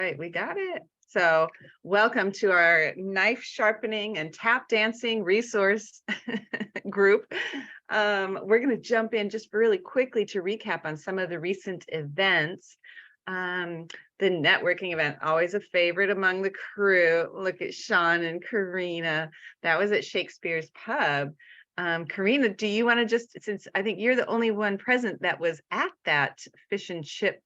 right, we got it. So welcome to our knife sharpening and tap dancing resource group. We're going to jump in just really quickly to recap on some of the recent events. The networking event, always a favorite among the crew. Look at Sean and Karina. That was at Shakespeare's Pub. Karina, do you want to just, since I think you're the only one present that was at that fish and chips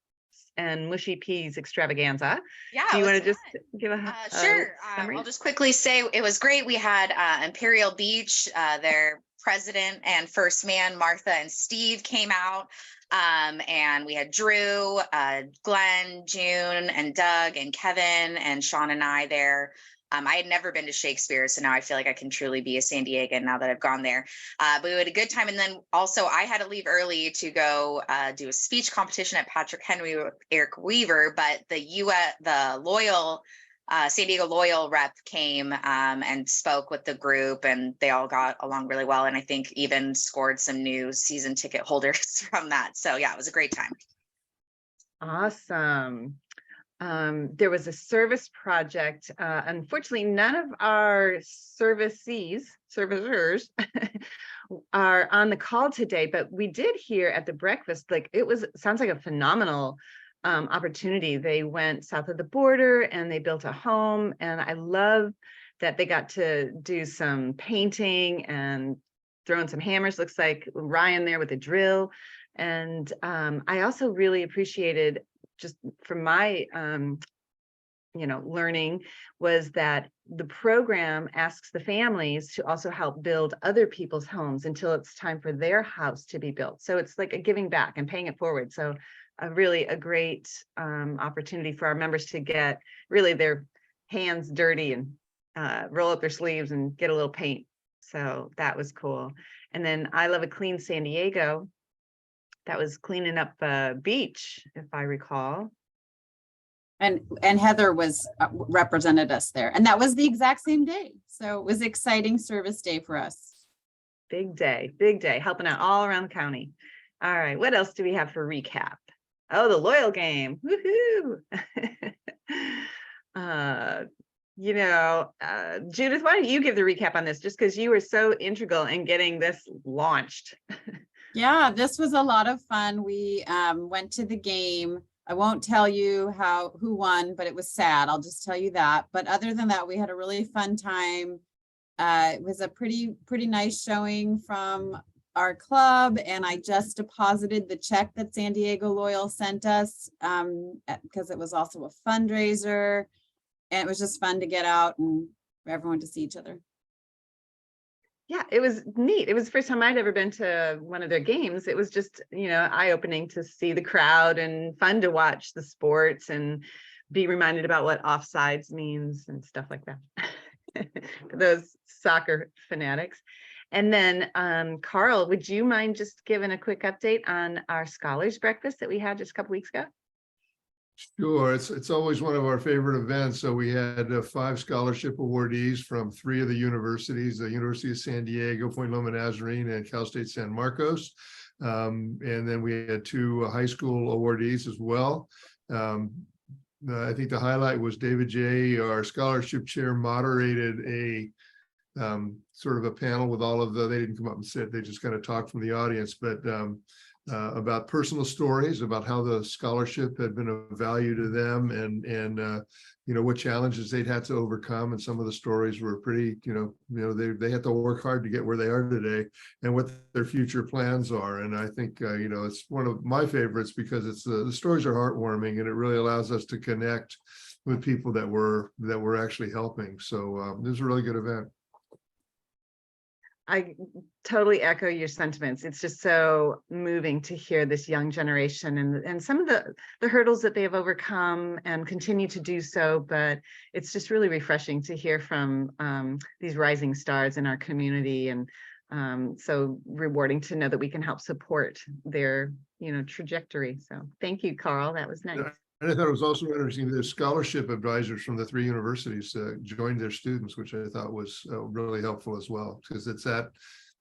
and mushy peas extravaganza. Yeah, do you want to just give a sure. summary? I'll just quickly say it was great. We had Imperial Beach, their president and first man, Martha and Steve, came out. And we had Drew, Glenn, June, and Doug, and Kevin, and Sean and I there. I had never been to Shakespeare, so now I feel like I can truly be a San Diegan now that I've gone there. But we had a good time. And then also I had to leave early to go do a speech competition at Patrick Henry with Eric Weaver, but the loyal San Diego Loyal rep came and spoke with the group, and they all got along really well. And I think even scored some new season ticket holders from that. So yeah, it was a great time. Awesome. There was a service project. Unfortunately, none of our servicers are on the call today, but we did hear at the breakfast, like sounds like a phenomenal opportunity. They went south of the border and they built a home, and I love that they got to do some painting and throwing some hammers. Looks like Ryan there with a drill. And I also really appreciated, just from my learning, was that the program asks the families to also help build other people's homes until it's time for their house to be built. So it's like a giving back and paying it forward. So a great opportunity for our members to get really their hands dirty and roll up their sleeves and get a little paint. So that was cool. And then I Love a Clean San Diego, that was cleaning up the beach, if I recall. And Heather was represented us there, and that was the exact same day. So it was exciting service day for us. Big day, helping out all around the county. All right, what else do we have for recap? Oh, the Loyal game. Woohoo! Judith, why don't you give the recap on this, just because you were so integral in getting this launched. Yeah, this was a lot of fun. We went to the game. I won't tell you who won, but it was sad. I'll just tell you that. But other than that, we had a really fun time. It was a pretty nice showing from our club, and I just deposited the check that San Diego Loyal sent us because it was also a fundraiser, and it was just fun to get out and for everyone to see each other. Yeah, it was neat. It was the first time I'd ever been to one of their games. It was just, eye-opening to see the crowd and fun to watch the sports and be reminded about what offsides means and stuff like that. For those soccer fanatics. And then, Carl, would you mind just giving a quick update on our scholars breakfast that we had just a couple weeks ago? Sure, it's always one of our favorite events. So we had 5 scholarship awardees from 3 of the universities: the University of San Diego, Point Loma Nazarene, and Cal State San Marcos. And then we had 2 high school awardees as well. I think the highlight was David J., our scholarship chair, moderated a sort of a panel with all of they didn't come up and sit, they just kind of talked from the audience, but about personal stories about how the scholarship had been of value to them, and what challenges they'd had to overcome. And some of the stories were pretty, they had to work hard to get where they are today, and what their future plans are. And I think it's one of my favorites because it's the stories are heartwarming, and it really allows us to connect with people that we're actually helping. So this is a really good event. I totally echo your sentiments. It's just so moving to hear this young generation and some of the hurdles that they have overcome and continue to do so. But it's just really refreshing to hear from these rising stars in our community, and so rewarding to know that we can help support their trajectory. So thank you, Carl. That was nice. And I thought it was also interesting that scholarship advisors from the 3 universities joined their students, which I thought was really helpful as well, because it's that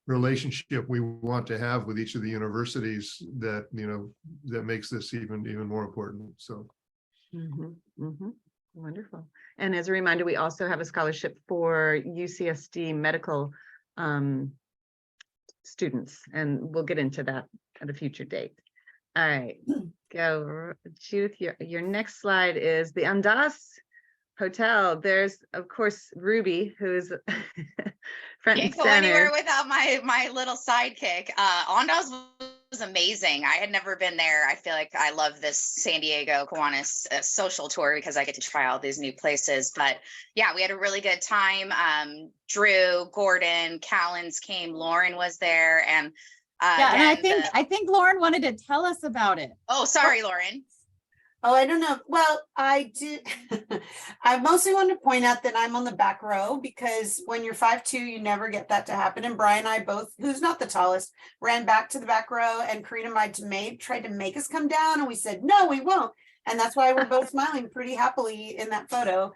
relationship we want to have with each of the universities that that makes this even more important. So And as a reminder, we also have a scholarship for UCSD medical students, and we'll get into that at a future date. All right, go, Judith. Your next slide is the Andaz Hotel. There's, of course, Ruby, who's front and Can't go anywhere center. without my little sidekick. Ondas was amazing. I had never been there. I feel like I love this San Diego Kiwanis social tour because I get to try all these new places. But yeah, we had a really good time. Drew, Gordon, Callens came, Lauren was there, and Yeah, and again, I think Lauren wanted to tell us about it. oh, sorry, Lauren. Oh, I don't know. Well, I did. I mostly want to point out that I'm on the back row because when you're 5'2", you never get that to happen. And Brian and I both, who's not the tallest, ran back to the back row, and Karina tried to make us come down, and we said, no, we won't. And that's why we're both smiling pretty happily in that photo.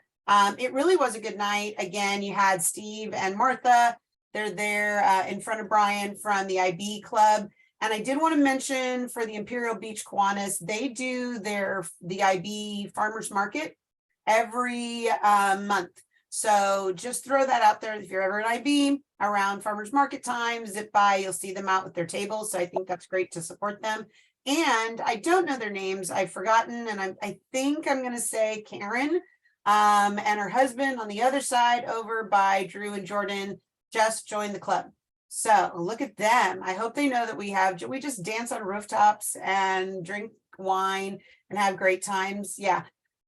It really was a good night. Again, you had Steve and Martha. They're there in front of Brian from the IB Club. And I did want to mention for the Imperial Beach Kiwanis, they do the IB Farmers Market every month. So just throw that out there. If you're ever at IB around Farmers Market time, zip by, you'll see them out with their tables. So I think that's great to support them. And I don't know their names. I've forgotten. And I think I'm going to say Karen and her husband on the other side over by Drew and Jordan just joined the club. So look at them. I hope they know that we just dance on rooftops and drink wine and have great times. Yeah,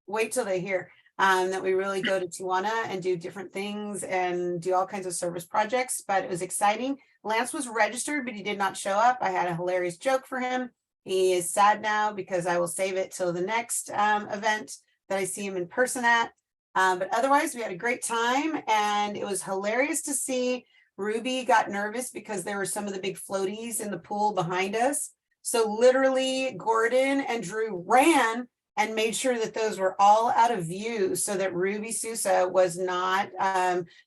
wait till they hear that we really go to Tijuana and do different things and do all kinds of service projects. But it was exciting. Lance was registered, but he did not show up. I had a hilarious joke for him. He is sad now because I will save it till the next event that I see him in person at. But otherwise, we had a great time, and it was hilarious to see. Ruby got nervous because there were some of the big floaties in the pool behind us. So literally Gordon and Drew ran and made sure that those were all out of view so that Ruby Sousa was not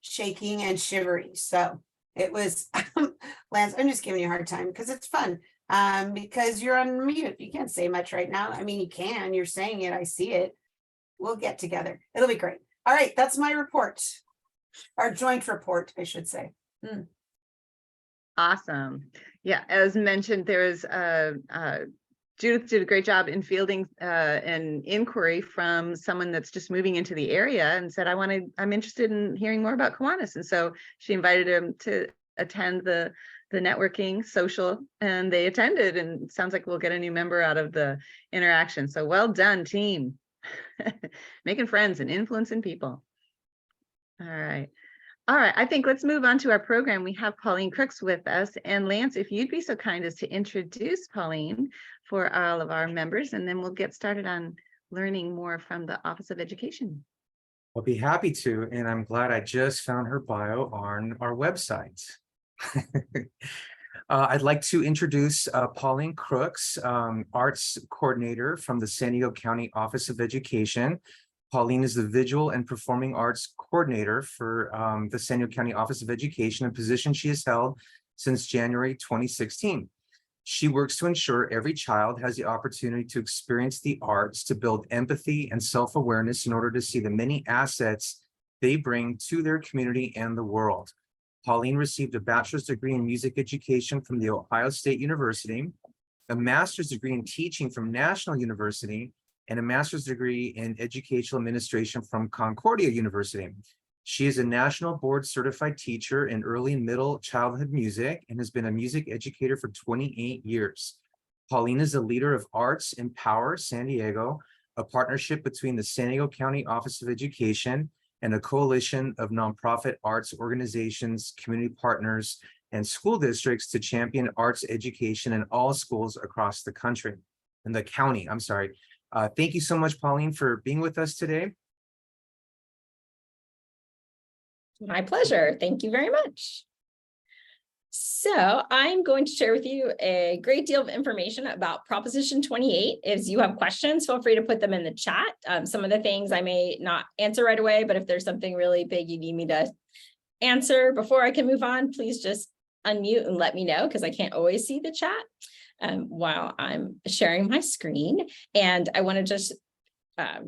shaking and shivery. So it was, Lance, I'm just giving you a hard time because it's fun because you're on mute. You can't say much right now. I mean, you can, you're saying it. I see it. We'll get together. It'll be great. All right. That's my report. Our joint report, I should say. Awesome. Yeah, as mentioned, there's Judith did a great job in fielding an inquiry from someone that's just moving into the area and said, I'm interested in hearing more about Kiwanis. And so she invited him to attend the networking social, and they attended, and it sounds like we'll get a new member out of the interaction. So well done, team. Making friends and influencing people. All right. I think let's move on to our program. We have Pauline Crooks with us, and Lance, if you'd be so kind as to introduce Pauline for all of our members, and then we'll get started on learning more from the Office of Education. I'll be happy to, and I'm glad I just found her bio on our website. I'd like to introduce Pauline Crooks, Arts Coordinator from the San Diego County Office of Education. Pauline is the Visual and Performing Arts Coordinator for the San Diego County Office of Education, a position she has held since January 2016. She works to ensure every child has the opportunity to experience the arts, to build empathy and self-awareness in order to see the many assets they bring to their community and the world. Pauline received a bachelor's degree in music education from The Ohio State University, a master's degree in teaching from National University, and a master's degree in educational administration from Concordia University. She is a national board certified teacher in early and middle childhood music and has been a music educator for 28 years. Pauline is a leader of Arts Empower San Diego, a partnership between the San Diego County Office of Education and a coalition of nonprofit arts organizations, community partners, and school districts to champion arts education in all schools across the country, in the county, I'm sorry. Thank you so much, Pauline, for being with us today. My pleasure. Thank you very much. So I'm going to share with you a great deal of information about Proposition 28. If you have questions, feel free to put them in the chat. Some of the things I may not answer right away, but if there's something really big you need me to answer before I can move on, please just unmute and let me know, because I can't always see the chat while I'm sharing my screen. And I want to just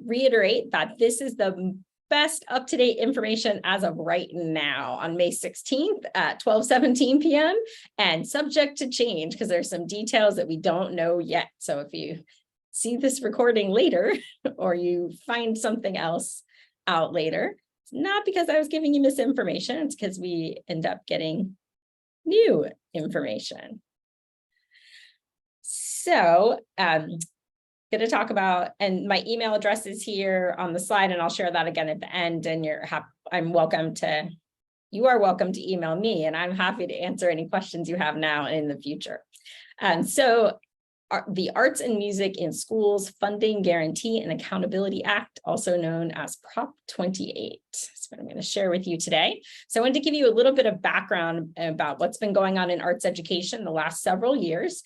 reiterate that this is the best up-to-date information as of right now on May 16th at 12:17 p.m. and subject to change because there's some details that we don't know yet. So if you see this recording later or you find something else out later, it's not because I was giving you misinformation, it's because we end up getting new information. So going to talk about, and my email address is here on the slide, and I'll share that again at the end. And you are welcome to email me, and I'm happy to answer any questions you have now and in the future. So the Arts and Music in Schools Funding Guarantee and Accountability Act, also known as Prop 28. That's what I'm going to share with you today. So I wanted to give you a little bit of background about what's been going on in arts education the last several years.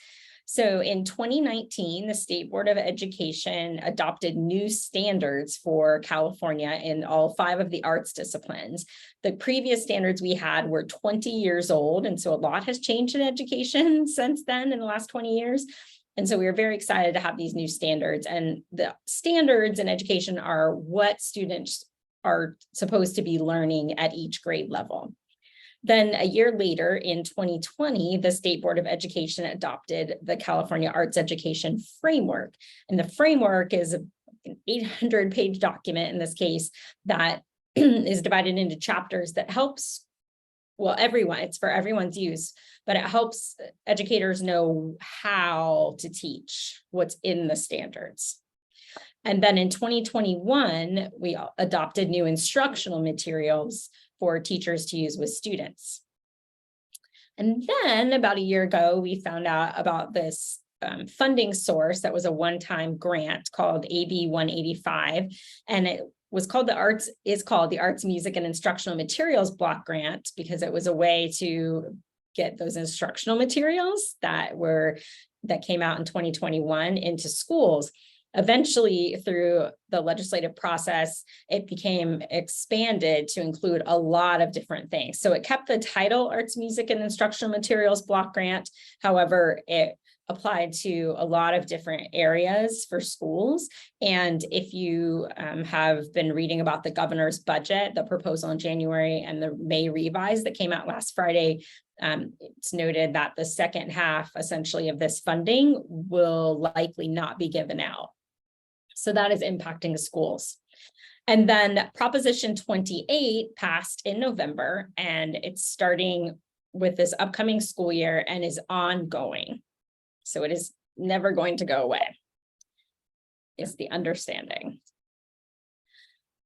So in 2019, the State Board of Education adopted new standards for California in all 5 of the arts disciplines. The previous standards we had were 20 years old, and so a lot has changed in education since then in the last 20 years. And so we were very excited to have these new standards. And the standards in education are what students are supposed to be learning at each grade level. Then a year later, in 2020, the State Board of Education adopted the California Arts Education Framework. And the framework is an 800-page document in this case that is divided into chapters that helps, well, everyone, it's for everyone's use, but it helps educators know how to teach what's in the standards. And then in 2021, we adopted new instructional materials for teachers to use with students. And then about a year ago, we found out about this funding source that was a one-time grant called AB 185. And it was called the Arts, Music, and Instructional Materials Block Grant because it was a way to get those instructional materials that came out in 2021 into schools. Eventually, through the legislative process, it became expanded to include a lot of different things. So it kept the title Arts, Music, and Instructional Materials Block Grant. However, it applied to a lot of different areas for schools. And if you have been reading about the governor's budget, the proposal in January and the May revise that came out last Friday, it's noted that the second half essentially of this funding will likely not be given out. So that is impacting the schools. And then Proposition 28 passed in November, and it's starting with this upcoming school year and is ongoing. So it is never going to go away, is the understanding.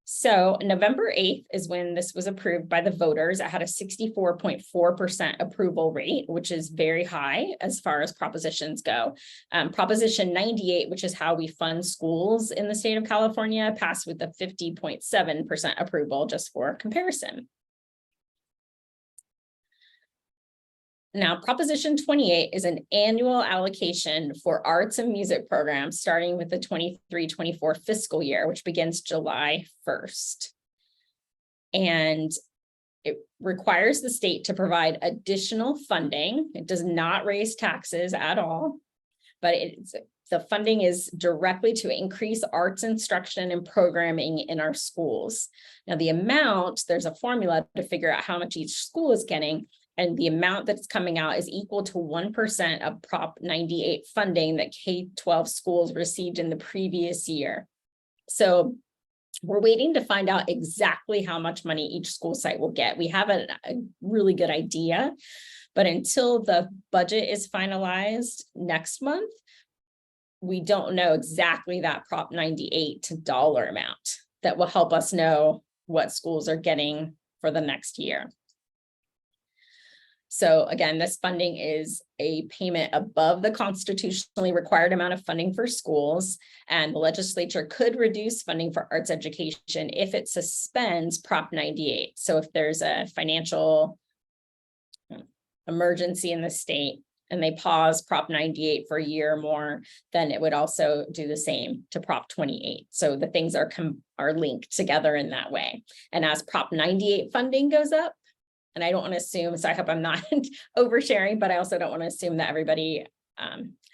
So November 8th is when this was approved by the voters. It had a 64.4% approval rate, which is very high as far as propositions go. Proposition 98, which is how we fund schools in the state of California, passed with a 50.7% approval, just for comparison. Now, Proposition 28 is an annual allocation for arts and music programs starting with the 23-24 fiscal year, which begins July 1st. And it requires the state to provide additional funding. It does not raise taxes at all, but the funding is directly to increase arts instruction and programming in our schools. Now, the amount, there's a formula to figure out how much each school is getting. And the amount that's coming out is equal to 1% of Prop 98 funding that K-12 schools received in the previous year. So we're waiting to find out exactly how much money each school site will get. We have a really good idea, but until the budget is finalized next month, we don't know exactly that Prop 98 dollar amount that will help us know what schools are getting for the next year. So again, this funding is a payment above the constitutionally required amount of funding for schools, and the legislature could reduce funding for arts education if it suspends Prop 98. So if there's a financial emergency in the state and they pause Prop 98 for a year or more, then it would also do the same to Prop 28. So the things are linked together in that way. And as Prop 98 funding goes up, and I don't want to assume, so I hope I'm not oversharing, but I also don't want to assume that everybody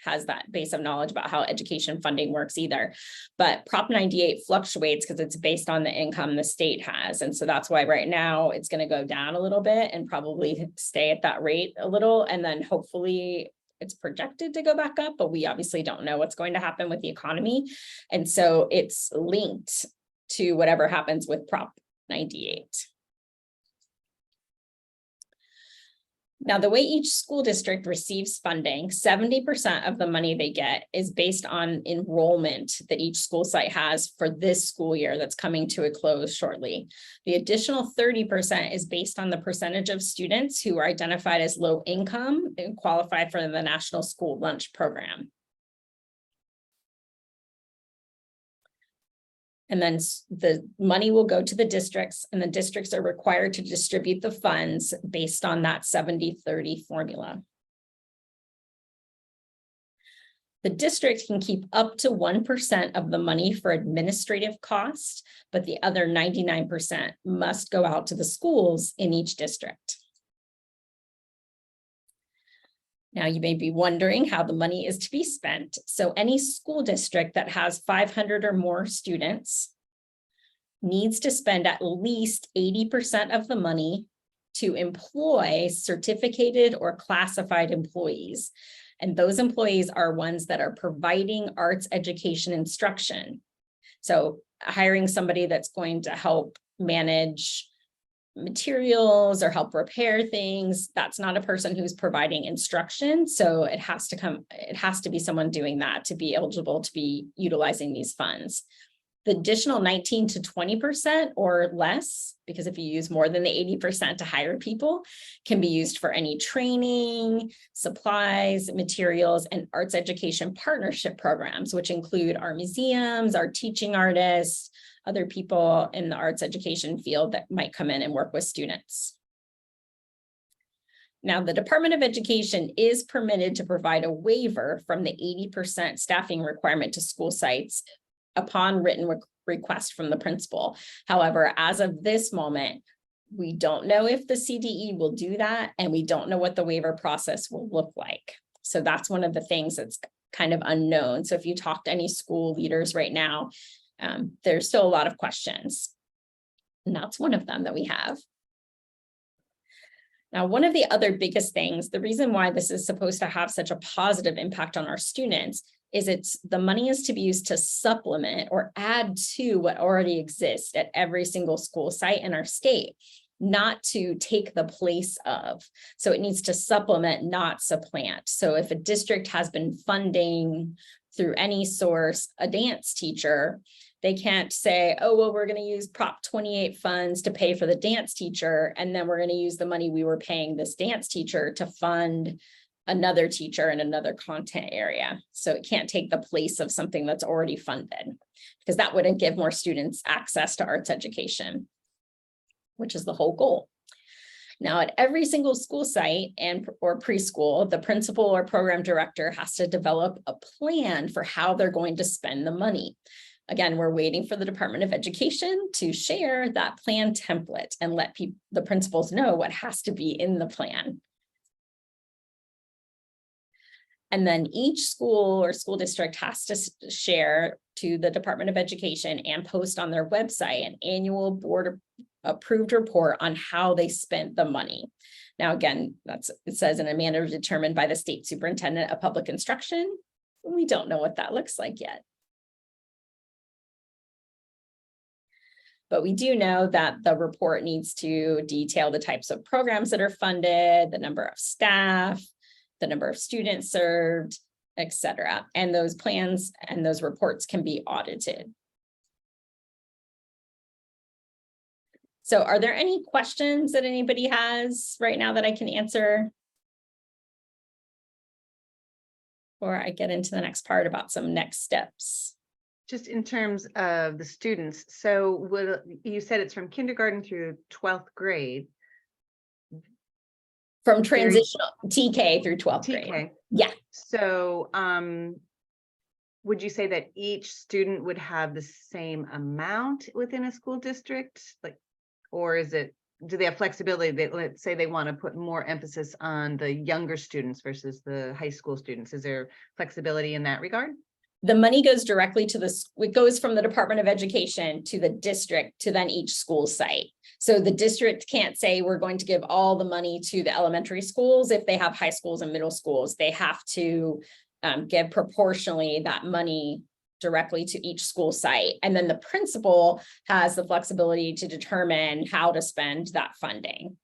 has that base of knowledge about how education funding works either. But Prop 98 fluctuates because it's based on the income the state has. And so that's why right now it's going to go down a little bit and probably stay at that rate a little. And then hopefully it's projected to go back up, but we obviously don't know what's going to happen with the economy. And so it's linked to whatever happens with Prop 98. Now, the way each school district receives funding, 70% of the money they get is based on enrollment that each school site has for this school year that's coming to a close shortly. The additional 30% is based on the percentage of students who are identified as low income and qualify for the National School Lunch Program. And then the money will go to the districts, and the districts are required to distribute the funds based on that 70-30 formula. The district can keep up to 1% of the money for administrative costs, but the other 99% must go out to the schools in each district. Now, you may be wondering how the money is to be spent. So any school district that has 500 or more students needs to spend at least 80% of the money to employ certificated or classified employees. And those employees are ones that are providing arts education instruction. So hiring somebody that's going to help manage materials or help repair things, that's not a person who's providing instruction. So it has to be someone doing that to be eligible to be utilizing these funds. The additional 19 to 20% or less, because if you use more than the 80% to hire people, can be used for any training, supplies, materials, and arts education partnership programs, which include our museums, our teaching artists, other people in the arts education field that might come in and work with students. Now, the Department of Education is permitted to provide a waiver from the 80% staffing requirement to school sites upon written request from the principal. However, as of this moment, we don't know if the CDE will do that, and we don't know what the waiver process will look like. So that's one of the things that's kind of unknown. So if you talk to any school leaders right now, there's still a lot of questions. And that's one of them that we have. Now, one of the other biggest things, the reason why this is supposed to have such a positive impact on our students is the money is to be used to supplement or add to what already exists at every single school site in our state, not to take the place of. So it needs to supplement, not supplant. So if a district has been funding through any source a dance teacher, they can't say, oh, well, we're going to use Prop 28 funds to pay for the dance teacher, and then we're going to use the money we were paying this dance teacher to fund another teacher in another content area. So it can't take the place of something that's already funded, because that wouldn't give more students access to arts education, which is the whole goal. Now, at every single school site or preschool, the principal or program director has to develop a plan for how they're going to spend the money. Again, we're waiting for the Department of Education to share that plan template and let the principals know what has to be in the plan. And then each school or school district has to share to the Department of Education and post on their website an annual board approved report on how they spent the money. Now, again, it says in a manner determined by the state superintendent of public instruction. We don't know what that looks like yet. But we do know that the report needs to detail the types of programs that are funded, the number of staff, the number of students served, et cetera. And those plans and those reports can be audited. So are there any questions that anybody has right now that I can answer? Or I get into the next part about some next steps. Just in terms of the students, so you said it's from kindergarten through 12th grade. From transitional TK through 12th grade. Yeah. So would you say that each student would have the same amount within a school district? Like, or is it do they have flexibility that, let's say they want to put more emphasis on the younger students versus the high school students? Is there flexibility in that regard? The money goes directly to it goes from the Department of Education to the district to then each school site. So the district can't say we're going to give all the money to the elementary schools if they have high schools and middle schools. They have to give proportionally that money directly to each school site. And then the principal has the flexibility to determine how to spend that funding.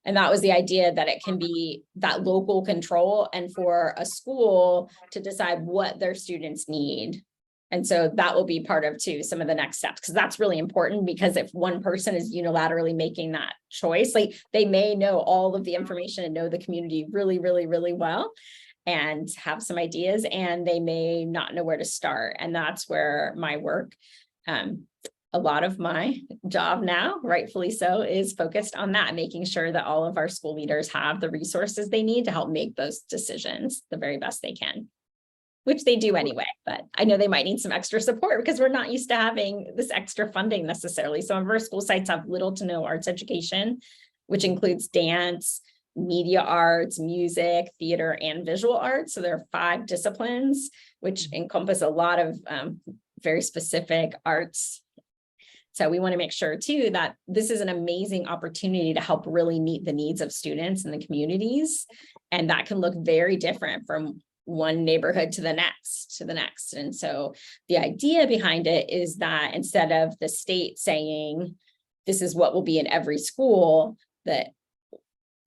And that was the idea, that it can be that local control and for a school to decide what their students need. And so that will be part of too, some of the next steps, because that's really important, because if one person is unilaterally making that choice, like they may know all of the information and know the community really, really, really well and have some ideas, and they may not know where to start. And that's where my work, a lot of my job now, rightfully so, is focused on that, making sure that all of our school leaders have the resources they need to help make those decisions the very best they can, which they do anyway. But I know they might need some extra support because we're not used to having this extra funding necessarily. Some of our school sites have little to no arts education, which includes dance, media arts, music, theater, and visual arts. So there are 5 disciplines, which encompass a lot of very specific arts. So we want to make sure too that this is an amazing opportunity to help really meet the needs of students in the communities. And that can look very different from one neighborhood to the next. And so the idea behind it is that instead of the state saying, this is what will be in every school, that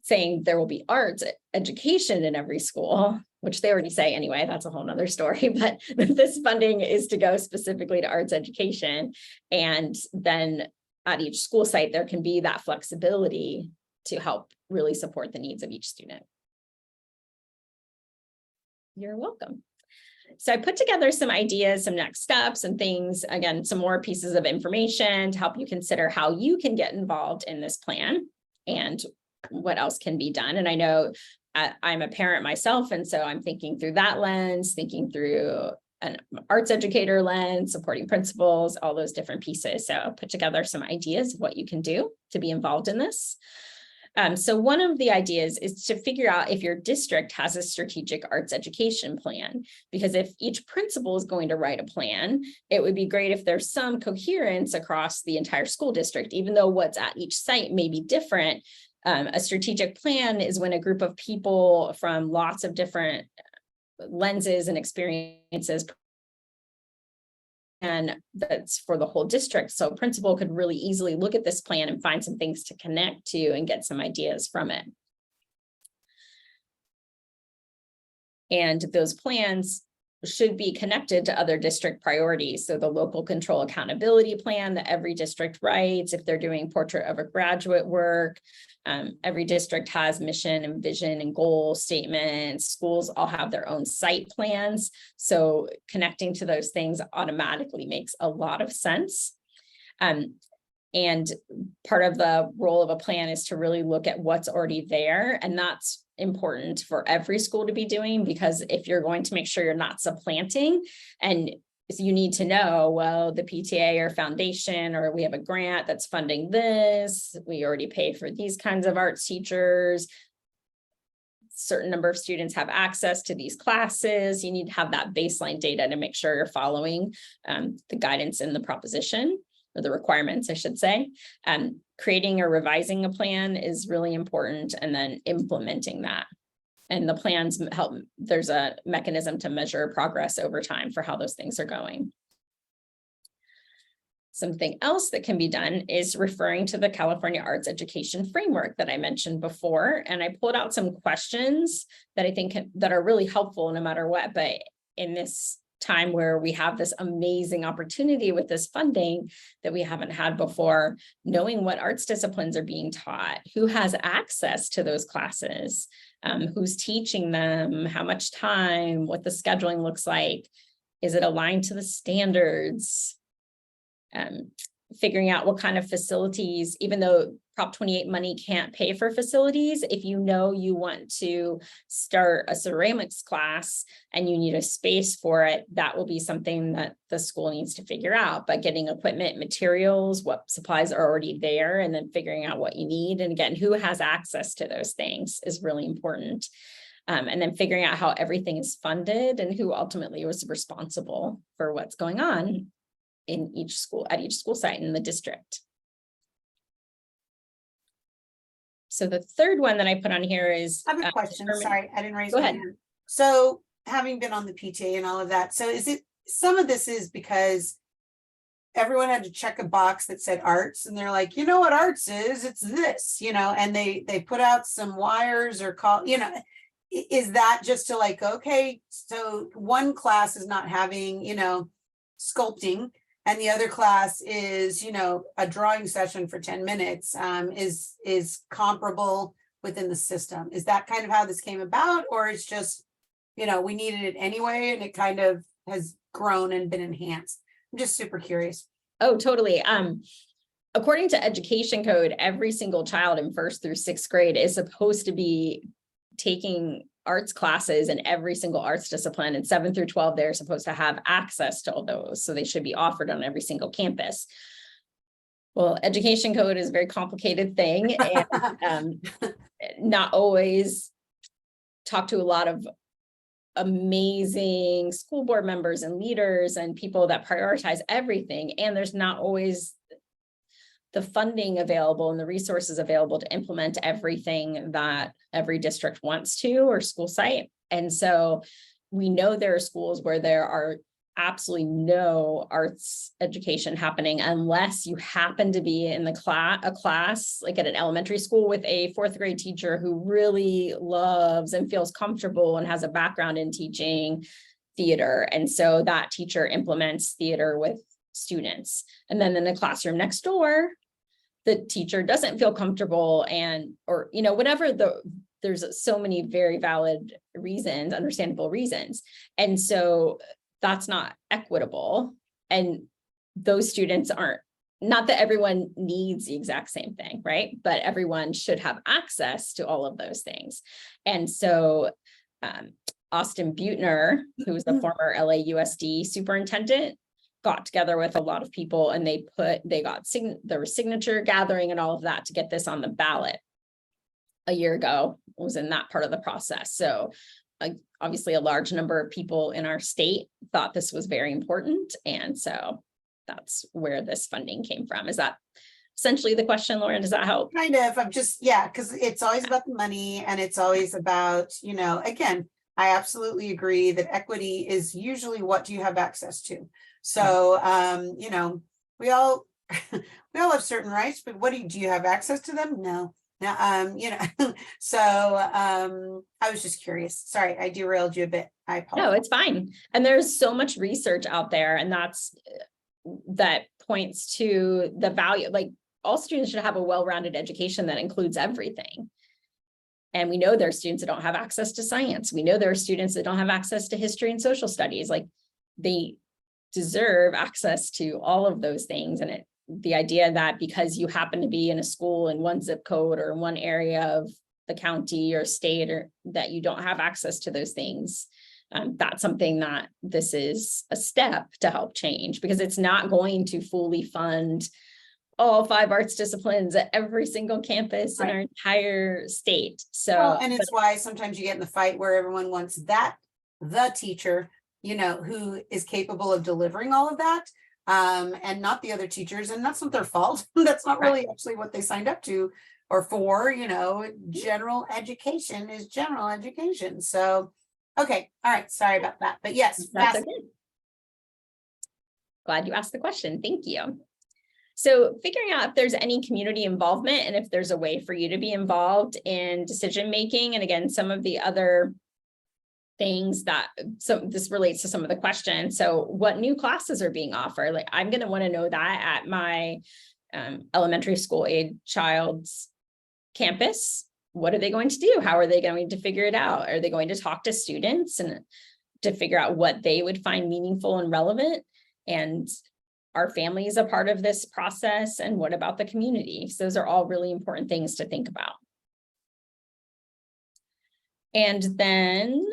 saying there will be arts education in every school, which they already say anyway, that's a whole nother story, but this funding is to go specifically to arts education. And then at each school site, there can be that flexibility to help really support the needs of each student. You're welcome. So I put together some ideas, some next steps and things, again, some more pieces of information to help you consider how you can get involved in this plan and what else can be done. And I know I'm a parent myself, and so I'm thinking through that lens, thinking through an arts educator lens, supporting principals, all those different pieces. So I'll put together some ideas of what you can do to be involved in this. So one of the ideas is to figure out if your district has a strategic arts education plan, because if each principal is going to write a plan, it would be great if there's some coherence across the entire school district, even though what's at each site may be different. A strategic plan is when a group of people from lots of different lenses and experiences, and that's for the whole district. So a principal could really easily look at this plan and find some things to connect to and get some ideas from it. And those plans should be connected to other district priorities. So the local control accountability plan that every district writes, if they're doing portrait of a graduate work, every district has mission and vision and goal statements. Schools all have their own site plans. So connecting to those things automatically makes a lot of sense. And part of the role of a plan is to really look at what's already there. And that's important for every school to be doing, because if you're going to make sure you're not supplanting, and you need to know, well, the PTA or foundation, or we have a grant that's funding this, we already pay for these kinds of arts teachers, certain number of students have access to these classes. You need to have that baseline data to make sure you're following the guidance in the proposition, or the requirements, I should say. Creating or revising a plan is really important, and then implementing that. And the plans help, there's a mechanism to measure progress over time for how those things are going. Something else that can be done is referring to the California Arts Education Framework that I mentioned before. And I pulled out some questions that I think that are really helpful no matter what, but in this time where we have this amazing opportunity with this funding that we haven't had before, knowing what arts disciplines are being taught, who has access to those classes, who's teaching them, how much time, what the scheduling looks like, is it aligned to the standards? figuring out what kind of facilities, even though Prop 28 money can't pay for facilities, if you know you want to start a ceramics class and you need a space for it, that will be something that the school needs to figure out. But getting equipment, materials, what supplies are already there, and then figuring out what you need. And again, who has access to those things is really important. And then figuring out how everything is funded and who ultimately was responsible for what's going on in each school, at each school site in the district. So the third one that I put on here is. I have a question. Sorry, I didn't raise Go my ahead. hand. So having been on the PTA and all of that, so is it, some of this is because everyone had to check a box that said arts, and they're like, you know what arts is? It's this, and they put out some wires or call, is that just to like, okay, so one class is not having, sculpting, and the other class is, a drawing session for 10 minutes, is comparable within the system. Is that kind of how this came about? Or it's just, we needed it anyway, and it kind of has grown and been enhanced? I'm just super curious. Oh, totally. According to education code, every single child in 1st through 6th grade is supposed to be taking arts classes in every single arts discipline, and 7 through 12, they're supposed to have access to all those. So they should be offered on every single campus. Well, education code is a very complicated thing, and not always talk to a lot of amazing school board members and leaders and people that prioritize everything. And there's not always the funding available and the resources available to implement everything that every district wants to, or school site. And so we know there are schools where there are absolutely no arts education happening unless you happen to be in a class like at an elementary school with a 4th grade teacher who really loves and feels comfortable and has a background in teaching theater. And so that teacher implements theater with students. And then in the classroom next door, the teacher doesn't feel comfortable, or whatever, there's so many very valid reasons, understandable reasons. And so that's not equitable. And those students aren't, not that everyone needs the exact same thing, right? But everyone should have access to all of those things. And so Austin Butner, who was the former LAUSD superintendent, got together with a lot of people, and there was signature gathering and all of that to get this on the ballot a year ago. It was in that part of the process. So obviously a large number of people in our state thought this was very important. And so that's where this funding came from. Is that essentially the question, Lauren? Does that help? Kind of. I'm just, yeah, because it's always about the money, and it's always about, again, I absolutely agree that equity is usually what do you have access to. So, we all have certain rights, but do you have access to them? No. Now, so I was just curious. Sorry, I derailed you a bit. I apologize. No, it's fine. And there's so much research out there, and that points to the value, like all students should have a well-rounded education that includes everything. And we know there are students that don't have access to science. We know there are students that don't have access to history and social studies. Like, they deserve access to all of those things. And the idea that because you happen to be in a school in one zip code or in one area of the county or state, or that you don't have access to those things, that's something that this is a step to help change, because it's not going to fully fund all 5 arts disciplines at every single campus in our entire state. So, and it's why sometimes you get in the fight where everyone wants the teacher, who is capable of delivering all of that, and not the other teachers. And that's not their fault. That's not really actually what they signed up to or for. General education is general education. So, okay. All right. Sorry about that. But yes, that's okay. Glad you asked the question. Thank you. So figuring out if there's any community involvement and if there's a way for you to be involved in decision making. And again, some of the other things that, so this relates to some of the questions. So what new classes are being offered? Like, I'm going to want to know that at my elementary school age child's campus. What are they going to do? How are they going to figure it out? Are they going to talk to students and to figure out what they would find meaningful and relevant? And are families a part of this process? And what about the community? So those are all really important things to think about. And then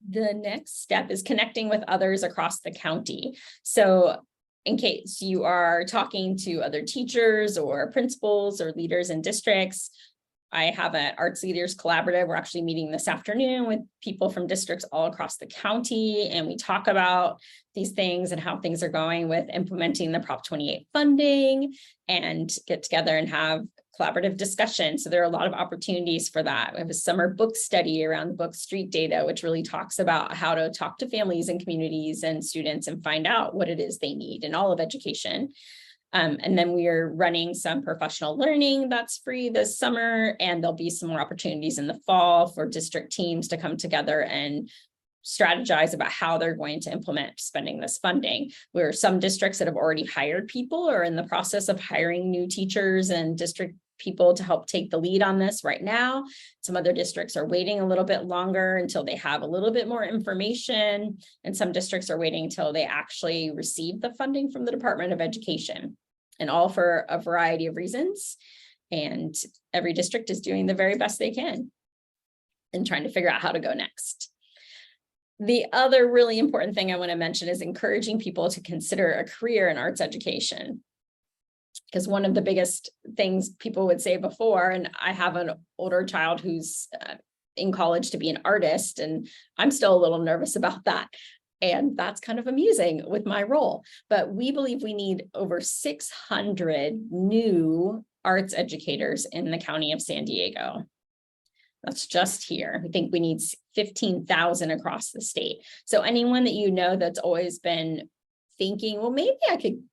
the next step is connecting with others across the county. So in case you are talking to other teachers or principals or leaders in districts, I have an Arts Leaders Collaborative. We're actually meeting this afternoon with people from districts all across the county, and we talk about these things and how things are going with implementing the Prop 28 funding, and get together and have collaborative discussion. So there are a lot of opportunities for that. We have a summer book study around the book street data, which really talks about how to talk to families and communities and students and find out what it is they need in all of education. And then we are running some professional learning that's free this summer, and there'll be some more opportunities in the fall for district teams to come together and strategize about how they're going to implement spending this funding. There are some districts that have already hired people or in the process of hiring new teachers and district people to help take the lead on this right now. Some other districts are waiting a little bit longer until they have a little bit more information. And some districts are waiting until they actually receive the funding from the Department of Education, and all for a variety of reasons. And every district is doing the very best they can and trying to figure out how to go next. The other really important thing I want to mention is encouraging people to consider a career in arts education. Because one of the biggest things people would say before, and I have an older child who's in college to be an artist, and I'm still a little nervous about that. And that's kind of amusing with my role. But we believe we need over 600 new arts educators in the county of San Diego. That's just here. I think we need 15,000 across the state. So anyone that you know that's always been thinking, well, maybe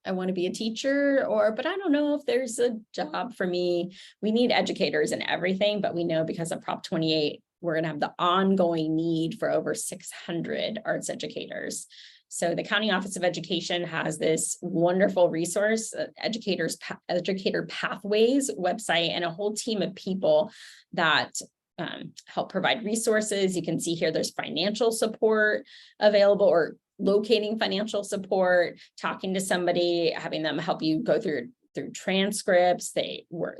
I want to be a teacher, but I don't know if there's a job for me. We need educators in everything, but we know because of Prop 28, we're going to have the ongoing need for over 600 arts educators. So the County Office of Education has this wonderful resource, Educator Pathways website, and a whole team of people that help provide resources. You can see here there's financial support available, or locating financial support, talking to somebody, having them help you go through transcripts.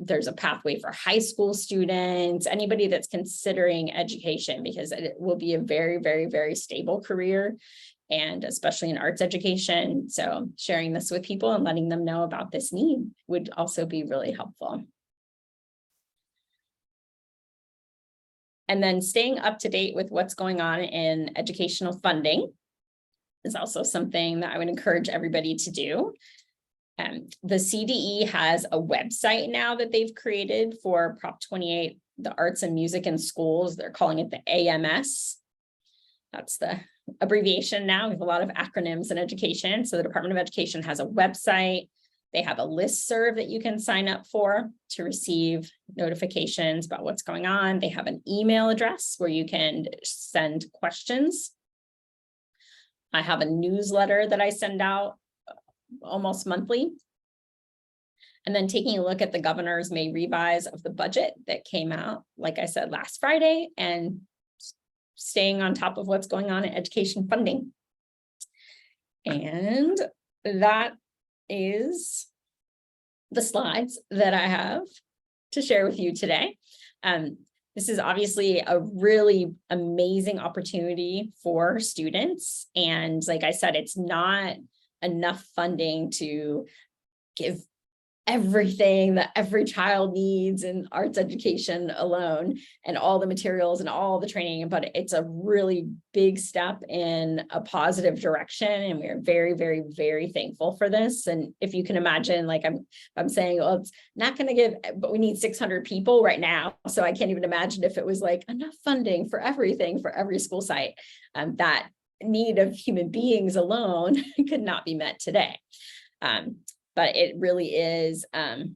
There's a pathway for high school students, anybody that's considering education, because it will be a very, very, very stable career, and especially in arts education. So sharing this with people and letting them know about this need would also be really helpful. And then staying up to date with what's going on in educational funding is also something that I would encourage everybody to do. The CDE has a website now that they've created for Prop 28, the arts and music in schools. They're calling it the AMS. That's the abbreviation now. We have a lot of acronyms in education. So the Department of Education has a website. They have a listserv that you can sign up for to receive notifications about what's going on. They have an email address where you can send questions. I have a newsletter that I send out almost monthly. And then taking a look at the governor's May revise of the budget that came out, like I said, last Friday, and staying on top of what's going on in education funding. And that is the slides that I have to share with you today. This is obviously a really amazing opportunity for students. And like I said, it's not enough funding to give everything that every child needs in arts education alone, and all the materials and all the training, but it's a really big step in a positive direction. And we are very, very, very thankful for this. And if you can imagine, like I'm saying, well, it's not going to give, but we need 600 people right now. So I can't even imagine if it was like enough funding for everything, for every school site. That need of human beings alone could not be met today. But it really is a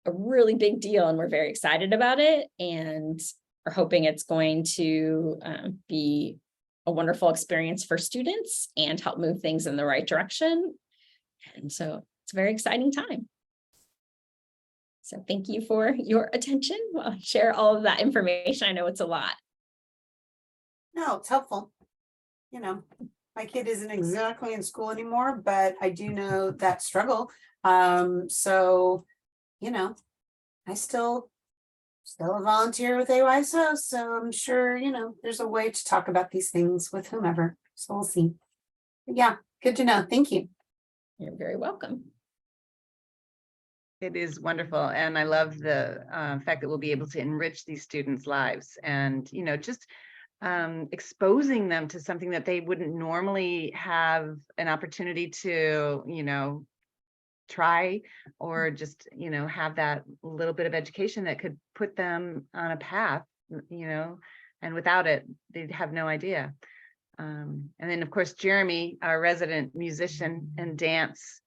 really big deal, and we're very excited about it, and are hoping it's going to be a wonderful experience for students and help move things in the right direction. And so it's a very exciting time. So thank you for your attention. I'll share all of that information. I know it's a lot. No, it's helpful. You know, My kid isn't exactly in school anymore, but I do know that struggle. So, you know, I still a volunteer with AYSO, so I'm sure, there's a way to talk about these things with whomever. So we'll see. But yeah, good to know. Thank you. You're very welcome. It is wonderful. And I love the fact that we'll be able to enrich these students' lives and, just exposing them to something that they wouldn't normally have an opportunity to, try, or just, have that little bit of education that could put them on a path, and without it, they'd have no idea. And then, of course, Jeremy, our resident musician and dance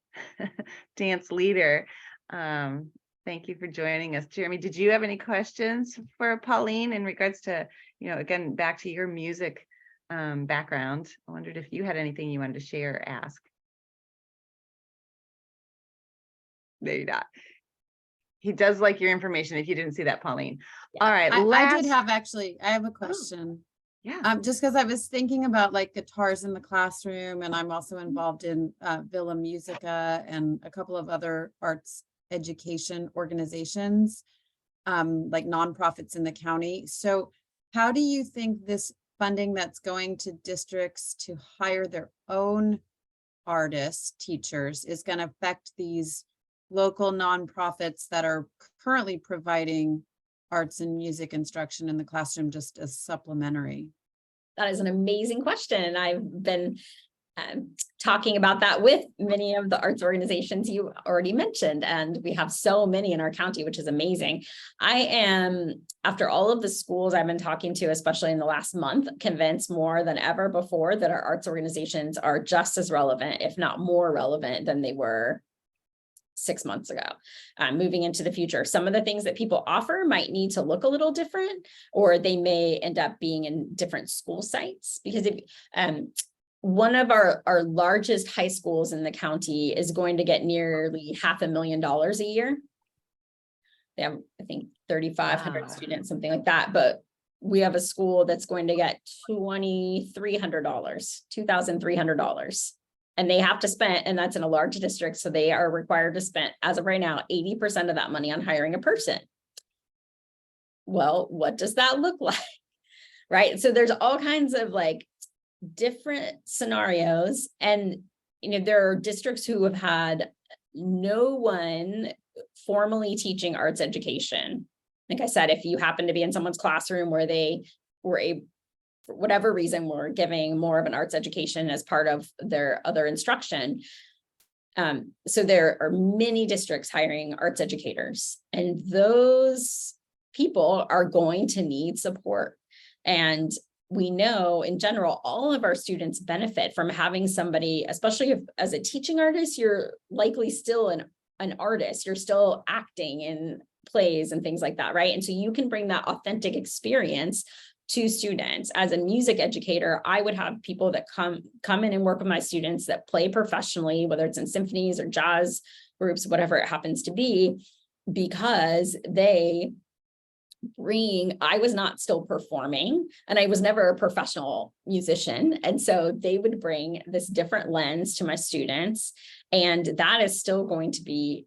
leader. Thank you for joining us. Jeremy, did you have any questions for Pauline in regards to, again, back to your music background? I wondered if you had anything you wanted to share or ask. Maybe not. He does like your information if you didn't see that, Pauline. Yeah. All right. I did have I have a Oh. question. Yeah. Just because I was thinking about like guitars in the classroom, and I'm also involved in Villa Musica and a couple of other arts education organizations, like nonprofits in the county. So how do you think this funding that's going to districts to hire their own artists, teachers, is going to affect these local nonprofits that are currently providing arts and music instruction in the classroom just as supplementary? That is an amazing question. I've been talking about that with many of the arts organizations you already mentioned, and we have so many in our county, which is amazing. I am, after all of the schools I've been talking to, especially in the last month, convinced more than ever before that our arts organizations are just as relevant, if not more relevant, than they were 6 months ago. Moving into the future, some of the things that people offer might need to look a little different, or they may end up being in different school sites. Because if one of our largest high schools in the county is going to get nearly $500,000 a year. They have, I think, 3,500 students, something like that. But we have a school that's going to get $2,300. And they have to spend, and that's in a large district, so they are required to spend, as of right now, 80% of that money on hiring a person. Well, what does that look like? Right? So there's all kinds of like different scenarios. And, there are districts who have had no one formally teaching arts education. Like I said, if you happen to be in someone's classroom where they were for whatever reason, we're giving more of an arts education as part of their other instruction. So there are many districts hiring arts educators, and those people are going to need support. And we know in general, all of our students benefit from having somebody, especially if as a teaching artist, you're likely still an artist, you're still acting in plays and things like that, right? And so you can bring that authentic experience to students. As a music educator, I would have people that come in and work with my students that play professionally, whether it's in symphonies or jazz groups, whatever it happens to be, because I was not still performing, and I was never a professional musician. And so they would bring this different lens to my students, and that is still going to be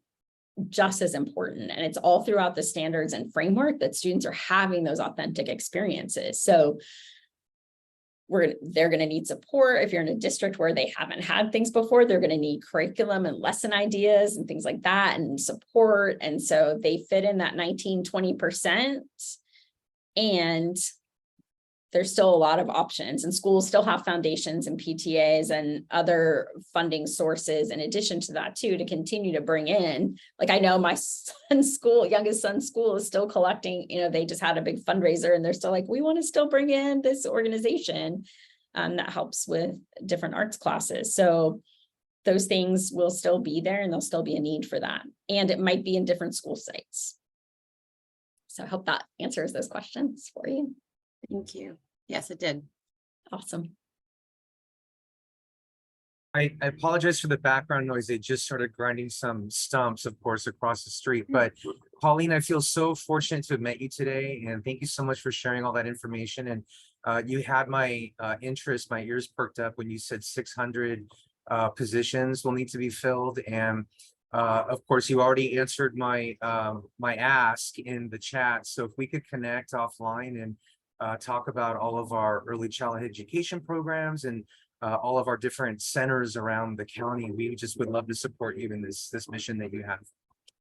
just as important. And it's all throughout the standards and framework that students are having those authentic experiences. So they're going to need support. If you're in a district where they haven't had things before, they're going to need curriculum and lesson ideas and things like that, and support. And so they fit in that 19-20%. And there's still a lot of options, and schools still have foundations and PTAs and other funding sources in addition to that too, to continue to bring in. Like, I know my youngest son's school is still collecting, they just had a big fundraiser, and they're still like, we want to still bring in this organization that helps with different arts classes. So those things will still be there, and there'll still be a need for that. And it might be in different school sites. So I hope that answers those questions for you. Thank you. Yes, it did. Awesome. I apologize for the background noise. They just started grinding some stumps, of course, across the street. But Pauline, I feel so fortunate to have met you today, and thank you so much for sharing all that information. And You had my interest, my ears perked up when you said 600 positions will need to be filled. And of course, you already answered my my ask in the chat. So if we could connect offline and talk about all of our early childhood education programs and all of our different centers around the county, we just would love to support you in this mission that you have.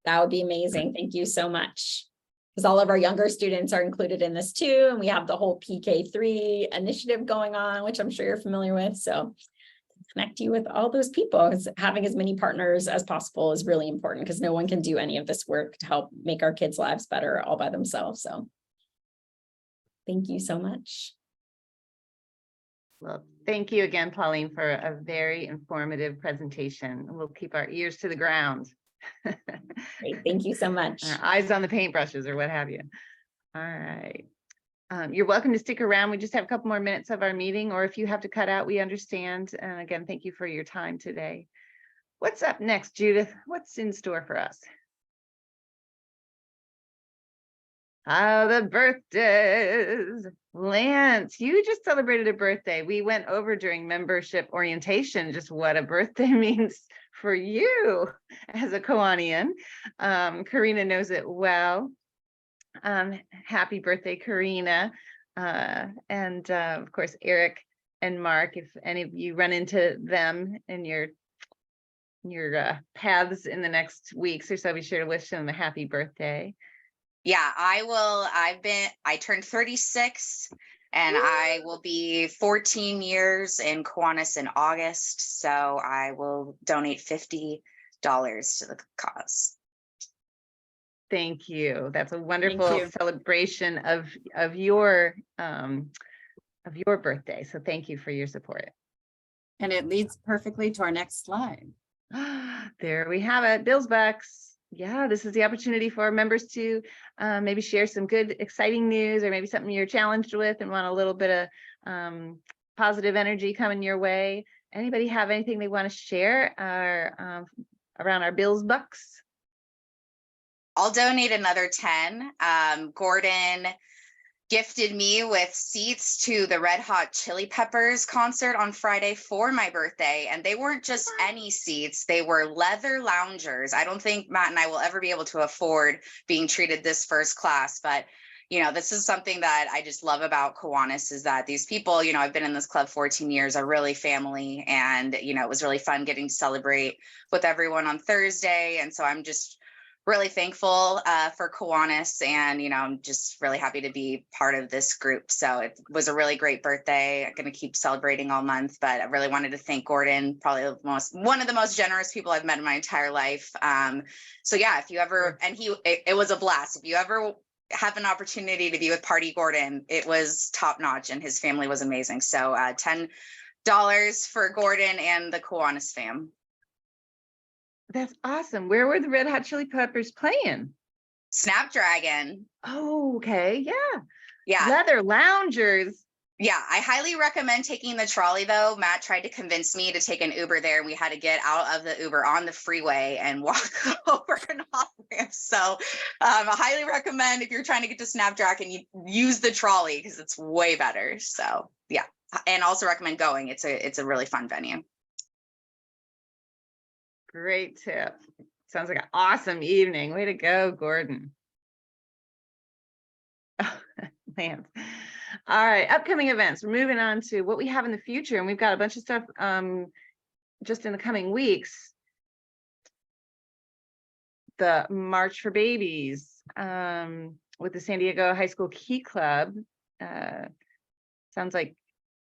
That would be amazing. Thank you so much. Because all of our younger students are included in this too. And we have the whole PK3 initiative going on, which I'm sure you're familiar with. So connect you with all those people, because having as many partners as possible is really important, because no one can do any of this work to help make our kids' lives better all by themselves. So thank you so much. Well, thank you again, Pauline, for a very informative presentation. We'll keep our ears to the ground. Great. Thank you so much. Our eyes on the paintbrushes or what have you. All right. You're welcome to stick around. We just have a couple more minutes of our meeting, or if you have to cut out, we understand. And again, thank you for your time today. What's up next, Judith? What's in store for us? The birthdays. Lance, you just celebrated a birthday. We went over during membership orientation just what a birthday means for you as a Kiwanian. Karina knows it well. Happy birthday, Karina. And of course, Eric and Mark, if any of you run into them in your paths in the next weeks or so, be sure to wish them a happy birthday. Yeah, I will. I turned 36 and I will be 14 years in Kiwanis in August. So I will donate $50 to the cause. Thank you. That's a wonderful celebration of your birthday. So thank you for your support. And it leads perfectly to our next slide. There we have it. Bills Bucks. Yeah, this is the opportunity for members to maybe share some good, exciting news, or maybe something you're challenged with and want a little bit of positive energy coming your way. Anybody have anything they want to share around our Bills Bucks? I'll donate another 10. Gordon gifted me with seats to the Red Hot Chili Peppers concert on Friday for my birthday. And they weren't just any seats, they were leather loungers. I don't think Matt and I will ever be able to afford being treated this first class, but you know, this is something that I just love about Kiwanis, is that these people, you know, I've been in this club 14 years, are really family. And, you know, it was really fun getting to celebrate with everyone on Thursday. And so I'm just really thankful for Kiwanis, and you know, I'm just really happy to be part of this group. So it was a really great birthday. I'm going to keep celebrating all month, but I really wanted to thank Gordon, probably one of the most generous people I've met in my entire life. So yeah, if you ever, and it was a blast. If you ever have an opportunity to be with Party Gordon, it was top notch, and his family was amazing. So $10 for Gordon and the Kiwanis fam. That's awesome. Where were the Red Hot Chili Peppers playing? Snapdragon. Oh, okay. Yeah. Yeah. Leather loungers. Yeah, I highly recommend taking the trolley though. Matt tried to convince me to take an Uber there, and we had to get out of the Uber on the freeway and walk over an off ramp. So I highly recommend, if you're trying to get to Snapdragon, you use the trolley because it's way better. So yeah, and also recommend going. It's a really fun venue. Great tip. Sounds like an awesome evening. Way to go, Gordon. Lance. All right, upcoming events. We're moving on to what we have in the future, and we've got a bunch of stuff just in the coming weeks. The March for Babies with the San Diego High School Key Club. Sounds like,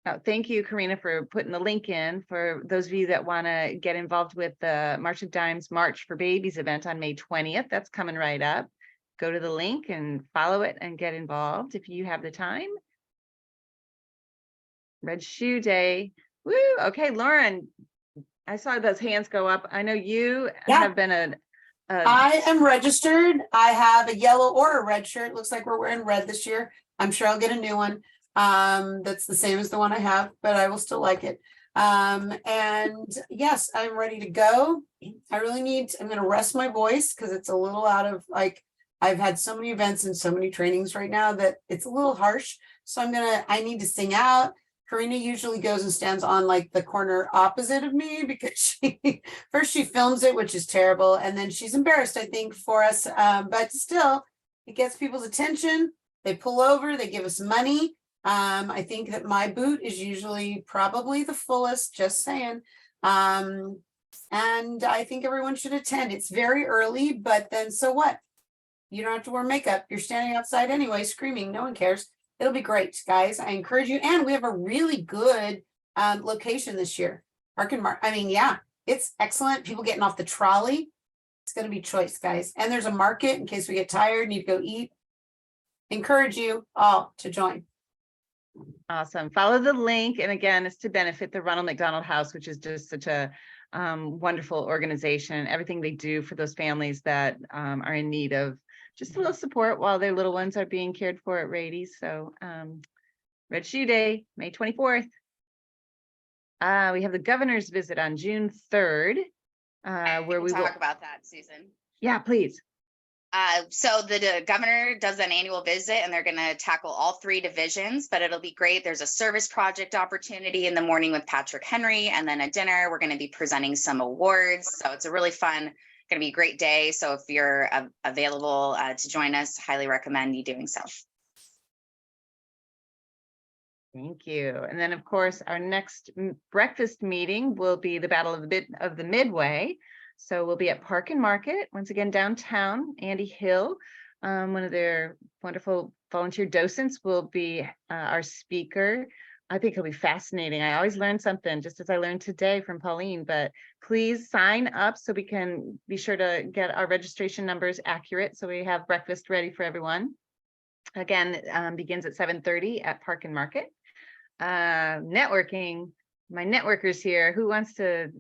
oh, thank you, Karina, for putting the link in for those of you that want to get involved with the March of Dimes March for Babies event on May 20th. That's coming right up. Go to the link and follow it and get involved if you have the time. Red Shoe Day. Woo! Okay, Lauren, I saw those hands go up. I know you have been I am registered. I have a yellow or a red shirt. Looks like we're wearing red this year. I'm sure I'll get a new one. That's the same as the one I have, but I will still like it. And yes, I'm ready to go. I'm going to rest my voice because it's a little out of I've had so many events and so many trainings right now that it's a little harsh. So I need to sing out. Karina usually goes and stands on like the corner opposite of me because first she films it, which is terrible. And then she's embarrassed, I think, for us. But still, it gets people's attention. They pull over, they give us money. I think that my boot is usually probably the fullest, just saying. And I think everyone should attend. It's very early, but then so what? You don't have to wear makeup. You're standing outside anyway, screaming. No one cares. It'll be great, guys. I encourage you. And we have a really good location this year. Park and Mark. I mean, yeah, it's excellent. People getting off the trolley. It's going to be choice, guys. And there's a market in case we get tired, need to go eat. Encourage you all to join. Awesome. Follow the link. And again, it's to benefit the Ronald McDonald House, which is just such a wonderful organization. Everything they do for those families that are in need of just a little support while their little ones are being cared for at Rady's. So Red Shoe Day, May 24th. We have the governor's visit on June 3rd, where we will talk about that, Susan. Yeah, please. So the governor does an annual visit and they're going to tackle all 3 divisions, but it'll be great. There's a service project opportunity in the morning with Patrick Henry, and then at dinner, we're going to be presenting some awards. So it's a really fun, going to be a great day. So if you're available to join us, highly recommend you doing so. Thank you. And then, of course, our next breakfast meeting will be the Battle of the Midway. So we'll be at Park and Market, once again, downtown. Andy Hill, one of their wonderful volunteer docents, will be our speaker. I think it'll be fascinating. I always learn something, just as I learned today from Pauline, but please sign up so we can be sure to get our registration numbers accurate so we have breakfast ready for everyone. Again, begins at 7:30 at Park and Market. Networking, my networkers here. Who wants to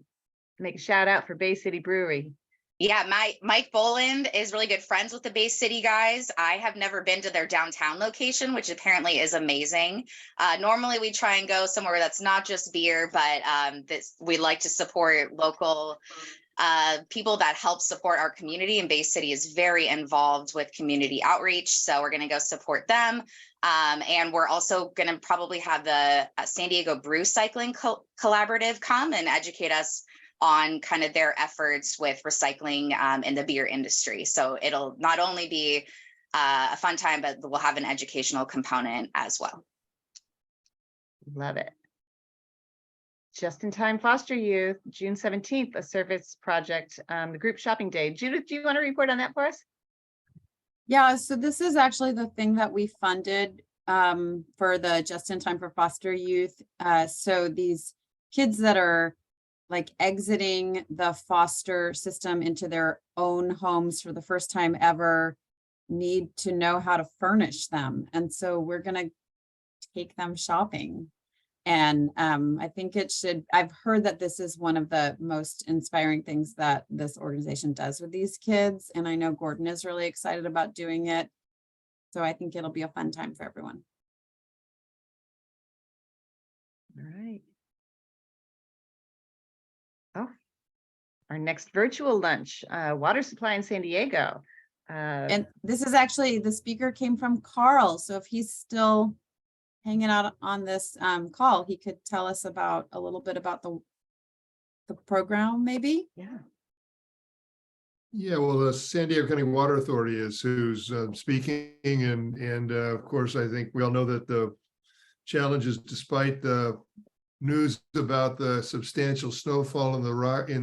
make a shout out for Bay City Brewery? Yeah, Mike Boland is really good friends with the Bay City guys. I have never been to their downtown location, which apparently is amazing. Normally we try and go somewhere that's not just beer, but we like to support local people that help support our community, and Bay City is very involved with community outreach. So we're going to go support them. And we're also going to probably have the San Diego Brew Cycling Collaborative come and educate us on kind of their efforts with recycling in the beer industry. So it'll not only be a fun time, but we'll have an educational component as well. Love it. Just in Time Foster Youth, June 17th, a service project, the group shopping day. Judith, do you want to report on that for us? Yeah, so this is actually the thing that we funded for the Just in Time for Foster Youth. So these kids that are like exiting the foster system into their own homes for the first time ever need to know how to furnish them. And so we're going to take them shopping. And I think I've heard that this is one of the most inspiring things that this organization does with these kids. And I know Gordon is really excited about doing it. So I think it'll be a fun time for everyone. All right. Oh, our next virtual lunch, water supply in San Diego. And this is actually, the speaker came from Carl. So if he's still hanging out on this call, he could tell us about a little bit about the program, maybe. Yeah, well, the San Diego County Water Authority is who's speaking, and of course, I think we all know that the challenges, despite the news about the substantial snowfall in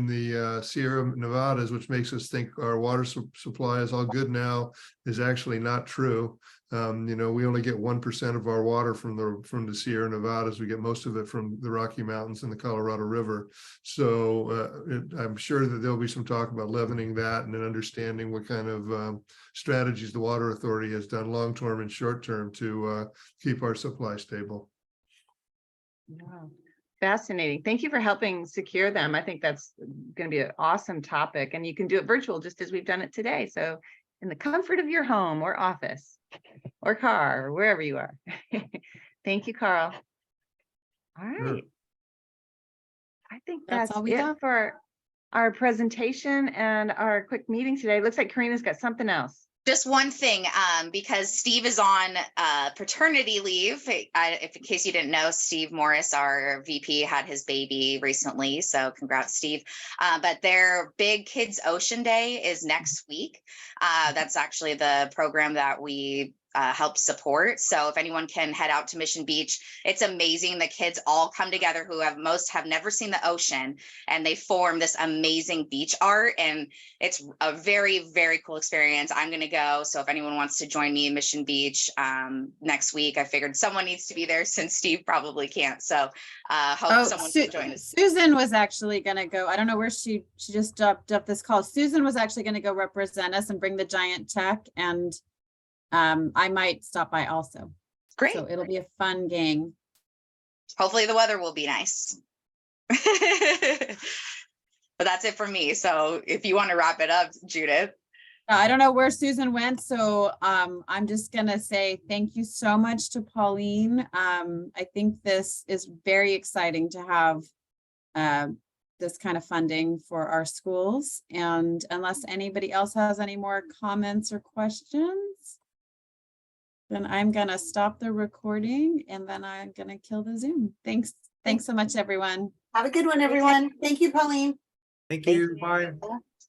the Sierra Nevadas, which makes us think our water supply is all good now, is actually not true. You know, we only get 1% of our water from the Sierra Nevadas. We get most of it from the Rocky Mountains and the Colorado River. So I'm sure that there'll be some talk about leavening that and then understanding what kind of strategies the Water Authority has done long-term and short-term to keep our supply stable. Wow. Fascinating. Thank you for helping secure them. I think that's going to be an awesome topic, and you can do it virtual just as we've done it today. So in the comfort of your home or office or car or wherever you are. Thank you, Carl. All right. Sure. I think That's that's all we it got for our presentation and our quick meeting today. Looks like Karina's got something else. Just one thing, because Steve is on paternity leave. If in case you didn't know, Steve Morris, our VP, had his baby recently. So congrats, Steve. But their Big Kids Ocean Day is next week. That's actually the program that we help support. So if anyone can head out to Mission Beach, it's amazing. The kids all come together who have never seen the ocean, and they form this amazing beach art. And it's a very, very cool experience. I'm going to go. So if anyone wants to join me in Mission Beach next week, I figured someone needs to be there since Steve probably can't. So hope someone can join us. Susan was actually gonna go. I don't know where she just dropped up this call. Susan was actually gonna go represent us and bring the giant check, and I might stop by also. Great. So it'll be a fun gang. Hopefully the weather will be nice. But that's it for me. So if you want to wrap it up, Judith. I don't know where Susan went, so I'm just gonna say thank you so much to Pauline. I think this is very exciting to have this kind of funding for our schools. And unless anybody else has any more comments or questions, then I'm gonna stop the recording and then I'm gonna kill the Zoom. Thanks so much, everyone. Have a good one, everyone. Thank you, Pauline. Thank you. Bye.